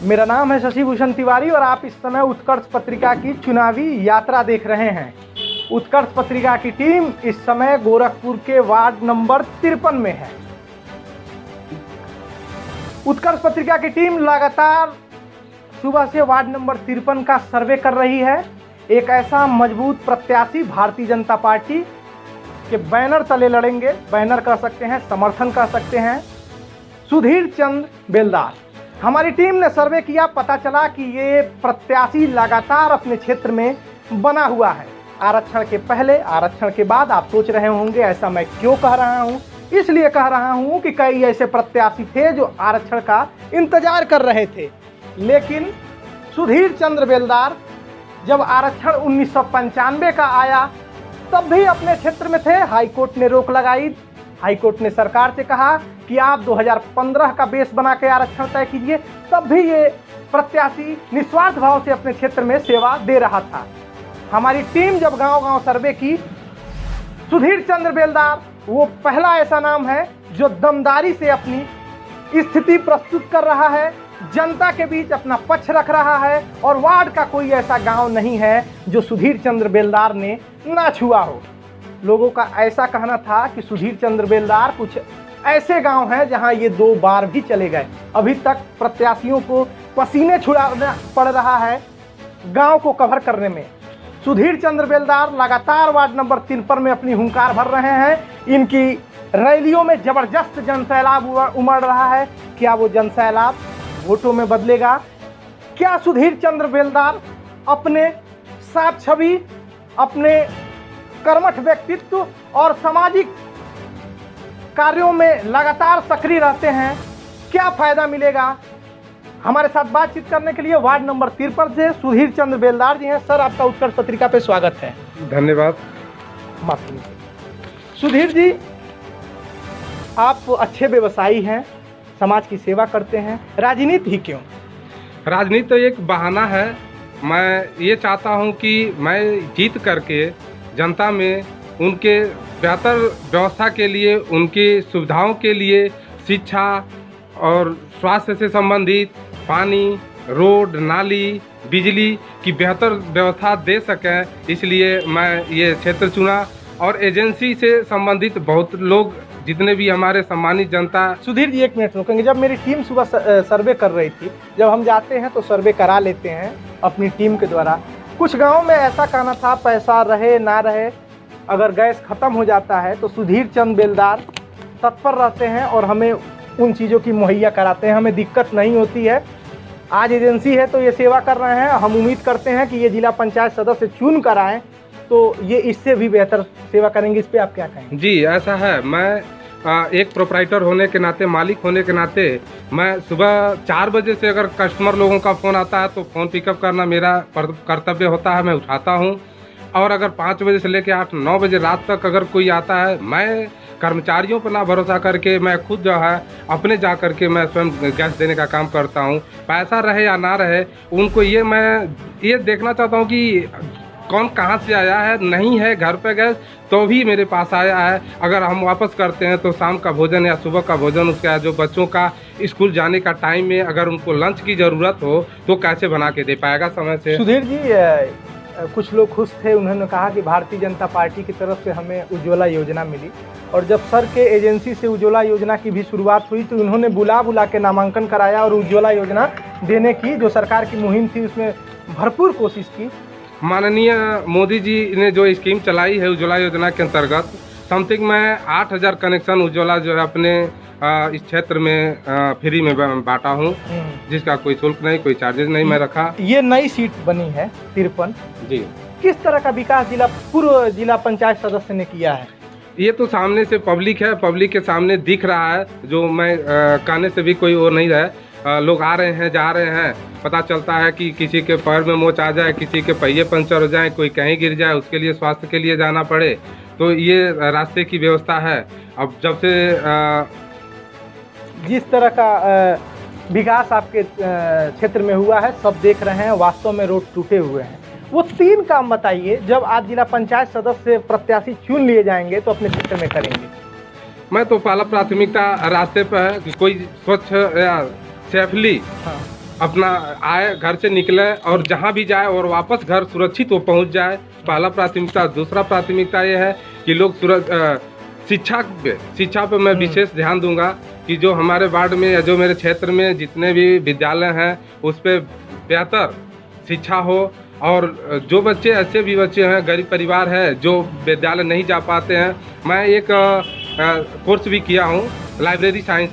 मेरा नाम है शशि भूषण तिवारी और आप इस समय उत्कर्ष पत्रिका की चुनावी यात्रा देख रहे हैं। उत्कर्ष पत्रिका की टीम इस समय गोरखपुर के वार्ड नंबर 53 में है। उत्कर्ष पत्रिका की टीम लगातार सुबह से वार्ड नंबर 53 का सर्वे कर रही है। एक ऐसा मजबूत प्रत्याशी भारतीय जनता पार्टी के बैनर तले लड़ेंगे, बैनर कह सकते हैं, समर्थन कह सकते हैं, सुधीर चंद्र बेलदार। हमारी टीम ने सर्वे किया, पता चला कि ये प्रत्याशी लगातार अपने क्षेत्र में बना हुआ है। आरक्षण के पहले, आरक्षण के बाद। आप सोच रहे होंगे ऐसा मैं क्यों कह रहा हूँ। इसलिए कह रहा हूँ कि कई ऐसे प्रत्याशी थे जो आरक्षण का इंतजार कर रहे थे, लेकिन सुधीर चंद्र बेलदार जब आरक्षण 1995 का आया तब भी अपने क्षेत्र में थे। हाईकोर्ट ने रोक लगाई। हाईकोर्ट ने सरकार से कहा कि आप 2015 का बेस बना के आरक्षण तय कीजिए। तब भी ये प्रत्याशी निस्वार्थ भाव से अपने क्षेत्र में सेवा दे रहा था। हमारी टीम जब गांव-गांव सर्वे की, सुधीर चंद्र बेलदार वो पहला ऐसा नाम है जो दमदारी से अपनी स्थिति प्रस्तुत कर रहा है, जनता के बीच अपना पक्ष रख रहा है और वार्ड का कोई ऐसा गांव नहीं है जो सुधीर चंद्र बेलदार ने ना छुआ हो। लोगों का ऐसा कहना था कि सुधीर चंद्र बेलदार कुछ ऐसे गांव हैं जहां ये 2 बार भी चले गए। अभी तक प्रत्याशियों को पसीने छुड़ाना पड़ रहा है गांव को कवर करने में। सुधीर चंद्र बेलदार लगातार वार्ड नंबर 53 में अपनी हुंकार भर रहे हैं। इनकी रैलियों में जबरदस्त जनसैलाब उमड़ रहा है। क्या वो जनसैलाब वोटों में बदलेगा? क्या सुधीर चंद्र बेलदार अपने साफ छवि, अपने कर्मठ व्यक्तित्व और सामाजिक कार्यों में लगातार सक्रिय रहते हैं? क्या फायदा मिलेगा? हमारे साथ बातचीत करने के लिए वार्ड नंबर 53 से सुधीर चंद्र बेलदार जी हैं। सर, आपका उत्कर्ष पत्रिका पे स्वागत है। धन्यवाद। माफी। सुधीर जी, आप अच्छे व्यवसायी हैं, समाज की सेवा करते हैं, राजनीति ही क्यों? राजनीति तो एक बहाना है। मैं ये चाहता हूँ कि मैं जीत करके जनता में उनके बेहतर व्यवस्था के लिए, उनकी सुविधाओं के लिए, शिक्षा और स्वास्थ्य से संबंधित, पानी, रोड, नाली, बिजली की बेहतर व्यवस्था दे सकें। इसलिए मैं ये क्षेत्र चुना और एजेंसी से संबंधित बहुत लोग, जितने भी हमारे सम्मानित जनता। सुधीर जी, 1 मिनट रुकेंगे। जब मेरी टीम सुबह सर्वे कर रही थी, जब हम जाते हैं तो सर्वे करा लेते हैं अपनी टीम के द्वारा। कुछ गाँव में ऐसा कहना था, पैसा रहे ना रहे, अगर गैस ख़त्म हो जाता है तो सुधीर चंद्र बेलदार तत्पर रहते हैं और हमें उन चीज़ों की मुहैया कराते हैं। हमें दिक्कत नहीं होती है। आज एजेंसी है तो ये सेवा कर रहे हैं। हम उम्मीद करते हैं कि ये जिला पंचायत सदस्य चुन कर आएँ तो ये इससे भी बेहतर सेवा करेंगे। इस पर आप क्या कहेंगे? जी, ऐसा है। मैं एक प्रोप्राइटर होने के नाते, मालिक होने के नाते, मैं सुबह 4 बजे से अगर कस्टमर लोगों का फ़ोन आता है तो फ़ोन पिकअप करना मेरा कर्तव्य होता है, मैं उठाता हूँ। और अगर 5 बजे से लेकर 8-9 बजे रात तक अगर कोई आता है, मैं कर्मचारियों पर ना भरोसा करके मैं खुद जो है अपने जा कर के मैं स्वयं गैस देने का काम करता हूँ। पैसा रहे या ना रहे, उनको मैं ये देखना चाहता हूँ कि कौन कहाँ से आया है। नहीं है घर पे गैस तो भी मेरे पास आया है। अगर हम वापस करते हैं तो शाम का भोजन या सुबह का भोजन, उसका जो बच्चों का स्कूल जाने का टाइम में अगर उनको लंच की ज़रूरत हो तो कैसे बना के दे पाएगा समय से? सुधीर जी, कुछ लोग खुश थे। उन्होंने कहा कि भारतीय जनता पार्टी की तरफ से हमें उज्ज्वला योजना मिली, और जब सर के एजेंसी से उज्ज्वला योजना की भी शुरुआत हुई तो उन्होंने बुला के नामांकन कराया और उज्ज्वला योजना देने की जो सरकार की मुहिम थी उसमें भरपूर कोशिश की। माननीय मोदी जी ने जो स्कीम चलाई है उज्ज्वला योजना के अंतर्गत, समथिंग मैं 8000 कनेक्शन उज्ज्वला जो है अपने इस क्षेत्र में फ्री में बांटा हूँ, जिसका कोई शुल्क नहीं, कोई चार्जेस नहीं मैं रखा। ये नई सीट बनी है 53 जी। किस तरह का विकास पूर्व जिला पंचायत सदस्य ने किया है? ये तो सामने से पब्लिक है, पब्लिक के सामने दिख रहा है। जो मैं कहने से भी कोई वो नहीं है। लोग आ रहे हैं, जा रहे हैं, पता चलता है कि किसी के पैर में मोच आ जाए, किसी के पहिए पंचर हो जाए, कोई कहीं गिर जाए, उसके लिए स्वास्थ्य के लिए जाना पड़े, तो ये रास्ते की व्यवस्था है। अब जब से जिस तरह का विकास आपके क्षेत्र में हुआ है सब देख रहे हैं। वास्तव में रोड टूटे हुए हैं। वो 3 काम बताइए जब आप जिला पंचायत सदस्य प्रत्याशी चुन लिए जाएंगे तो अपने क्षेत्र में करेंगे। मैं तो पहला प्राथमिकता रास्ते पर है कि कोई स्वच्छ या सेफली अपना आए, घर से निकले और जहाँ भी जाए और वापस घर सुरक्षित वो पहुँच जाए। पहला प्राथमिकता। दूसरा प्राथमिकता ये है कि लोग शिक्षा पे मैं विशेष ध्यान दूंगा कि जो हमारे वार्ड में या जो मेरे क्षेत्र में जितने भी विद्यालय हैं उस पर बेहतर शिक्षा हो। और जो बच्चे ऐसे भी बच्चे हैं, गरीब परिवार है जो विद्यालय नहीं जा पाते हैं, मैं एक कोर्स भी किया हूँ लाइब्रेरी साइंस।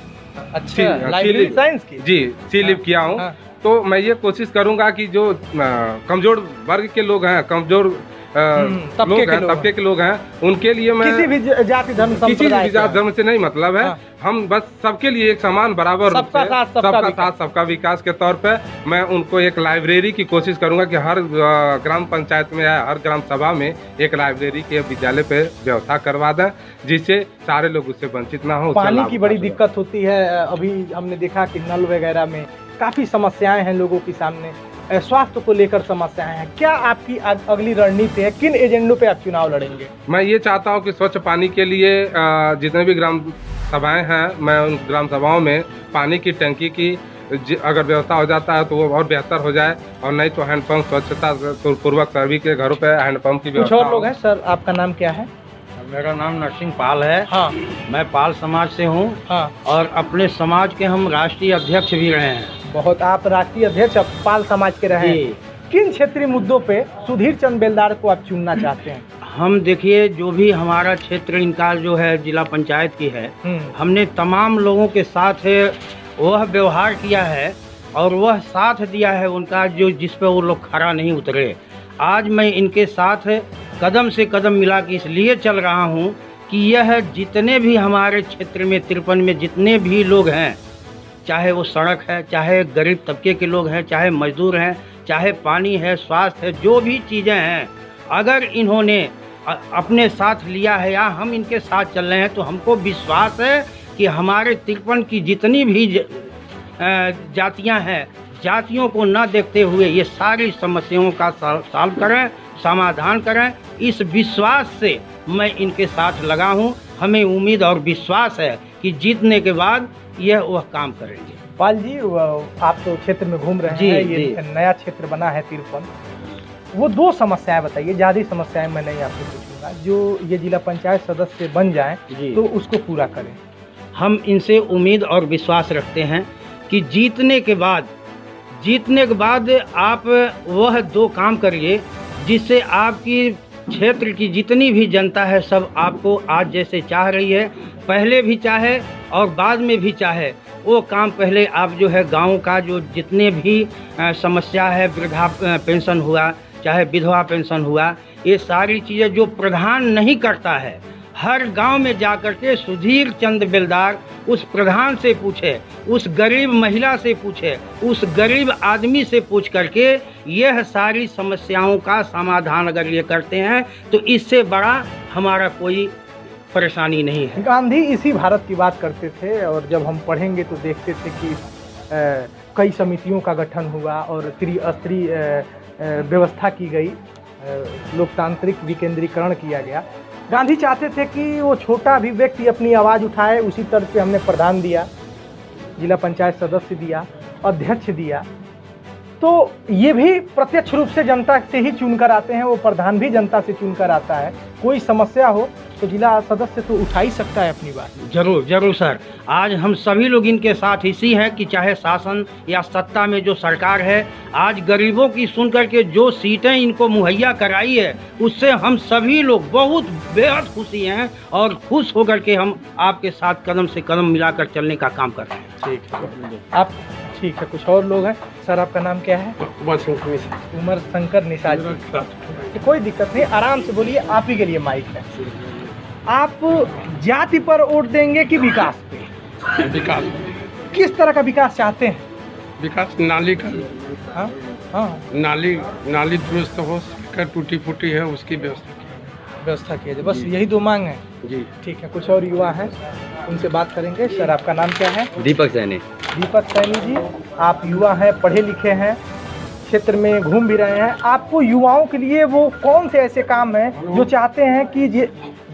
अच्छा, लाइब्रेरी साइंस की? जी, सी लिव किया हूँ। हाँ। तो मैं ये कोशिश करूंगा कि जो कमजोर वर्ग के लोग हैं, कमजोर तबके के लोग हैं, उनके लिए मैं किसी भी जाति धर्म किसी भी जाति धर्म से नहीं मतलब है। हम बस सबके लिए एक समान बराबर रूप से सबका साथ सबका विकास के तौर पे मैं उनको एक लाइब्रेरी की कोशिश करूंगा कि हर ग्राम पंचायत में या हर ग्राम सभा में एक लाइब्रेरी के विद्यालय पे व्यवस्था करवा दें, जिससे सारे लोग उससे वंचित ना हो। पानी की बड़ी दिक्कत होती है, अभी हमने देखा कि नल वगैरह में काफ़ी समस्याएं हैं लोगों के सामने, स्वास्थ्य को लेकर समस्याएं हैं। क्या आपकी अगली रणनीति है, किन एजेंडों पे आप चुनाव लड़ेंगे? मैं ये चाहता हूँ कि स्वच्छ पानी के लिए जितने भी ग्राम सभाएं हैं, मैं उन ग्राम सभाओं में पानी की टंकी की अगर व्यवस्था हो जाता है तो वो और बेहतर हो जाए, और नहीं तो हैंडपम्प स्वच्छता पूर्वक सभी के घरों पे हैंडपम्प की व्यवस्था। कुछ और लोग हैं। सर, आपका नाम क्या है? मेरा नाम नरसिंह पाल है। हाँ। मैं पाल समाज से हूँ। हाँ। और अपने समाज के हम राष्ट्रीय अध्यक्ष भी रहे हैं। बहुत, आप राष्ट्रीय अध्यक्ष पाल समाज के रहे हैं। किन क्षेत्रीय मुद्दों पे सुधीर चंद बेलदार को आप चुनना चाहते हैं? हम देखिए, जो भी हमारा क्षेत्र इनका जो है जिला पंचायत की है, हमने तमाम लोगों के साथ वह व्यवहार किया है और वह साथ दिया है उनका, जो जिस पे वो लोग खरा नहीं उतरे। आज मैं इनके साथ कदम से कदम मिला के इसलिए चल रहा हूँ कि यह जितने भी हमारे क्षेत्र में 53 में जितने भी लोग हैं, चाहे वो सड़क है, चाहे गरीब तबके के लोग हैं, चाहे मजदूर हैं, चाहे पानी है, स्वास्थ्य है, जो भी चीज़ें हैं, अगर इन्होंने अपने साथ लिया है या हम इनके साथ चल रहे हैं तो हमको विश्वास है कि हमारे 53 की जितनी भी जातियां हैं, जातियों को न देखते हुए ये सारी समस्याओं का सॉल्व करें, समाधान करें। इस विश्वास से मैं इनके साथ लगा हूं। हमें उम्मीद और विश्वास है कि जीतने के बाद यह वह काम करेंगे। पाल जी, आप तो क्षेत्र में घूम रहे हैं, ये नया क्षेत्र बना है 53, वो दो समस्याएं बताइए, ज़्यादा समस्याएं मैं नहीं आपसे पूछूंगा, जो ये जिला पंचायत सदस्य बन जाएं तो उसको पूरा करें। हम इनसे उम्मीद और विश्वास रखते हैं कि जीतने के बाद आप वह दो काम करिए जिससे आपकी क्षेत्र की जितनी भी जनता है सब आपको आज जैसे चाह रही है, पहले भी चाहे और बाद में भी चाहे, वो काम पहले आप जो है गाँव का जो जितने भी समस्या है, वृद्धा पेंशन हुआ, चाहे विधवा पेंशन हुआ, ये सारी चीज़ें जो प्रधान नहीं करता है, हर गांव में जाकर के सुधीर चंद बेलदार उस प्रधान से पूछे, उस गरीब महिला से पूछे, उस गरीब आदमी से पूछ करके यह सारी समस्याओं का समाधान अगर ये करते हैं तो इससे बड़ा हमारा कोई परेशानी नहीं है। गांधी इसी भारत की बात करते थे, और जब हम पढ़ेंगे तो देखते थे कि कई समितियों का गठन हुआ और त्रिस्तरीय व्यवस्था की गई, लोकतांत्रिक विकेंद्रीकरण किया गया। गांधी चाहते थे कि वो छोटा भी व्यक्ति अपनी आवाज़ उठाए, उसी तरह से हमने प्रधान दिया, जिला पंचायत सदस्य दिया, अध्यक्ष दिया। तो ये भी प्रत्यक्ष रूप से जनता से ही चुनकर आते हैं, वो प्रधान भी जनता से चुनकर आता है। कोई समस्या हो तो जिला सदस्य तो उठा ही सकता है अपनी बात। जरूर जरूर सर, आज हम सभी लोग इनके साथ इसी हैं कि चाहे शासन या सत्ता में जो सरकार है, आज गरीबों की सुनकर के जो सीटें इनको मुहैया कराई है उससे हम सभी लोग बहुत बेहद खुशी हैं और खुश होकर के हम आपके साथ कदम से कदम मिलाकर चलने का काम कर रहे हैं। ठीक है, आप ठीक है। कुछ और लोग हैं। सर, आपका नाम क्या है? उमर शंकर निषाद जी। कोई दिक्कत नहीं, आराम से बोलिए, आप ही के लिए माइक है। आप जाति पर वोट देंगे कि विकास पे? विकास। किस तरह का विकास चाहते हैं? विकास नाली का। हाँ हाँ, नाली दुरुस्त हो, सड़क टूटी फूटी है, उसकी व्यवस्था किया जाए, बस यही दो मांग है जी। ठीक है, कुछ और युवा हैं, उनसे बात करेंगे। सर, आपका नाम क्या है? दीपक सैनी। दीपक सैनी जी, आप युवा हैं, पढ़े लिखे हैं, क्षेत्र में घूम भी रहे हैं। आपको युवाओं के लिए वो कौन से ऐसे काम हैं जो चाहते हैं कि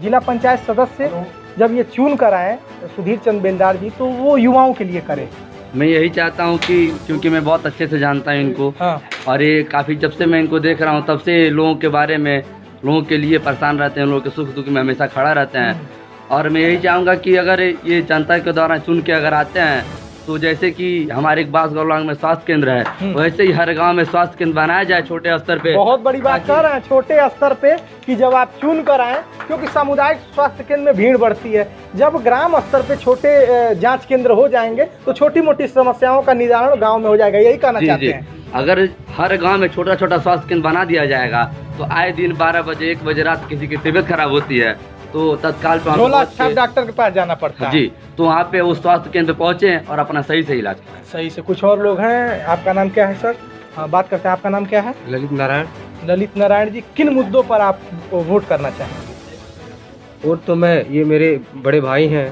जिला पंचायत सदस्य जब ये चुन कर आए सुधीर चंद बेलदार जी, तो वो युवाओं के लिए करें? मैं यही चाहता हूँ कि क्योंकि मैं बहुत अच्छे से जानता हूँ इनको, हाँ। और ये काफ़ी जब से मैं इनको देख रहा हूँ तब से लोगों के बारे में, लोगों के लिए परेशान रहते हैं, लोगों के सुख दुख में हमेशा खड़ा रहते हैं। और मैं यही चाहूँगा कि अगर ये जनता के द्वारा चुन के अगर आते हैं तो जैसे कि हमारे एक बांसगौलांग में स्वास्थ्य केंद्र है, वैसे ही हर गांव में स्वास्थ्य केंद्र बनाया जाए छोटे स्तर पे। बहुत बड़ी बात कर रहे हैं छोटे स्तर पे कि जब आप चुन कर आए, क्योंकि सामुदायिक स्वास्थ्य केंद्र में भीड़ बढ़ती है। जब ग्राम स्तर पे छोटे जांच केंद्र हो जाएंगे तो छोटी मोटी समस्याओं का निदान गांव में हो जाएगा, यही कहना चाहते हैं। अगर हर गांव में छोटा छोटा स्वास्थ्य केंद्र बना दिया जाएगा तो आए दिन 12 बजे 1 बजे रात किसी की तबीयत खराब होती है तो तत्काल पे झोला छाप डॉक्टर के पास जाना पड़ता है। जी, तो वहाँ पे उस स्वास्थ्य केंद्र पे पहुँचे और अपना सही से इलाज कराएं। सही से। कुछ और लोग हैं, आपका नाम क्या है सर? हाँ, बात करते हैं, आपका नाम क्या है? ललित नारायण। ललित नारायण जी, किन मुद्दों पर आप वोट करना चाहेंगे? वोट तो मैं, ये मेरे बड़े भाई हैं।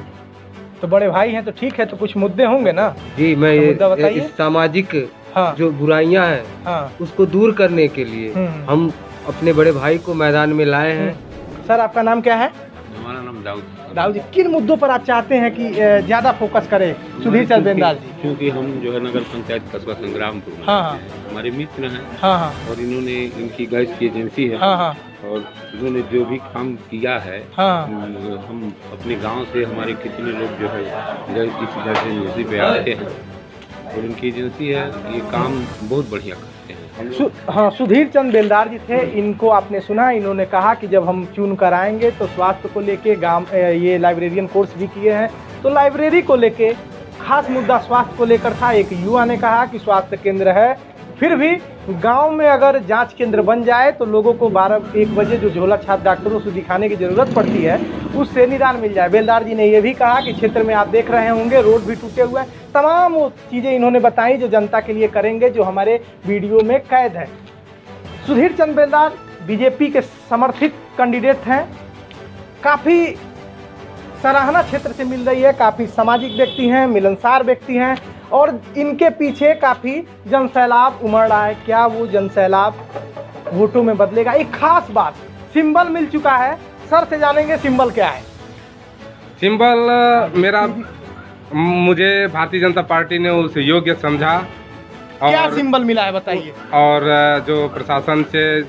तो बड़े भाई हैं तो ठीक है, तो कुछ मुद्दे होंगे ना? जी, मैं तो मुद्दा बताइए। इस सामाजिक हाँ जो बुराइयां हैं हाँ। उसको दूर करने के लिए हम अपने बड़े भाई को मैदान में लाए हैं। सर, आपका नाम क्या है? हमारा नाम दाऊद। दाऊद जी, किन मुद्दों पर आप चाहते हैं कि ज्यादा फोकस करे सुधीर चंद बेंदाल जी? क्योंकि हम जो है नगर पंचायत कस्बा संग्रामपुर में हाँ हाँ हमारे मित्र हैं हाँ हाँ और इन्होंने, इनकी गैस की एजेंसी है हाँ हाँ और इन्होंने जो भी काम किया है, हाँ। हम अपने गांव से हमारे कितने लोग जो है इस गैस एजेंसी पे आते हैं और इनकी एजेंसी है, ये काम बहुत बढ़िया करते हैं। हाँ, सुधीर चंद बेलदार जी थे, इनको आपने सुना। इन्होंने कहा कि जब हम चुन कर आएंगे तो स्वास्थ्य को लेके गांव, ये लाइब्रेरियन कोर्स भी किए हैं, तो लाइब्रेरी को लेके खास मुद्दा स्वास्थ्य को लेकर था। एक युवा ने कहा कि स्वास्थ्य केंद्र है, फिर भी गांव में अगर जांच केंद्र बन जाए तो लोगों को 12-1 बजे जो झोला छाप डॉक्टरों से दिखाने की ज़रूरत पड़ती है उससे निदान मिल जाए। बेलदार जी ने यह भी कहा कि क्षेत्र में आप देख रहे होंगे रोड भी टूटे हुए हैं। तमाम वो चीज़ें इन्होंने बताई जो जनता के लिए करेंगे, जो हमारे वीडियो में कैद है। सुधीर चंद बेलदार बीजेपी के समर्थित कैंडिडेट हैं, काफ़ी सराहना क्षेत्र से मिल रही है, काफ़ी सामाजिक व्यक्ति हैं, मिलनसार व्यक्ति हैं और इनके पीछे काफ़ी जनसैलाब उमड़ रहा है। क्या वो जनसैलाब वोटों में बदलेगा? एक खास बात, सिंबल मिल चुका है। सर से जानेंगे सिंबल क्या है। सिंबल मेरा, मुझे भारतीय जनता पार्टी ने उस योग्य समझा क्या सिंबल मिला है बताइए। और जो प्रशासन से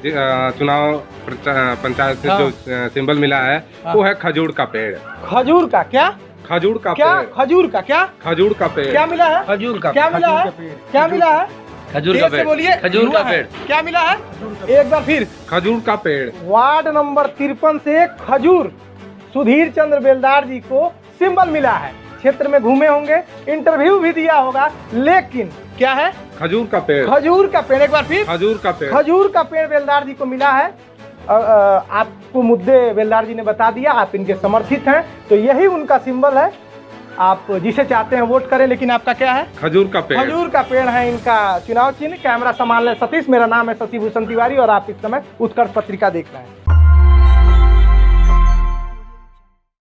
चुनाव पंचायत से जो सिंबल मिला है वो है खजूर का पेड़। खजूर का क्या? खजूर का क्या? पेड़। खजूर का क्या? खजूर का पेड़। क्या मिला है? खजूर का क्या मिला है? क्या मिला है? खजूर का तेज से पेड़, बोलिए। खजूर का पेड़। क्या मिला है? एक बार फिर। खजूर का पेड़। वार्ड नंबर 53 से खजूर सुधीर चंद्र बेलदार जी को सिंबल मिला है। क्षेत्र में घूमे होंगे, इंटरव्यू भी दिया होगा, लेकिन क्या है? खजूर का पेड़। खजूर का पेड़। एक बार फिर। खजूर का पेड़। खजूर का पेड़ बेलदार जी को मिला है। आपको मुद्दे बेलदार जी ने बता दिया, आप इनके समर्थित हैं, तो यही उनका सिंबल है। आप जिसे चाहते हैं वोट करें, लेकिन आपका क्या है? खजूर का पेड़। खजूर का पेड़ है इनका चुनाव चिन्ह। कैमरा संभाल ले सतीश, मेरा नाम है शशि भूषण तिवारी और आप इस समय उत्कर्ष पत्रिका देख रहे हैं।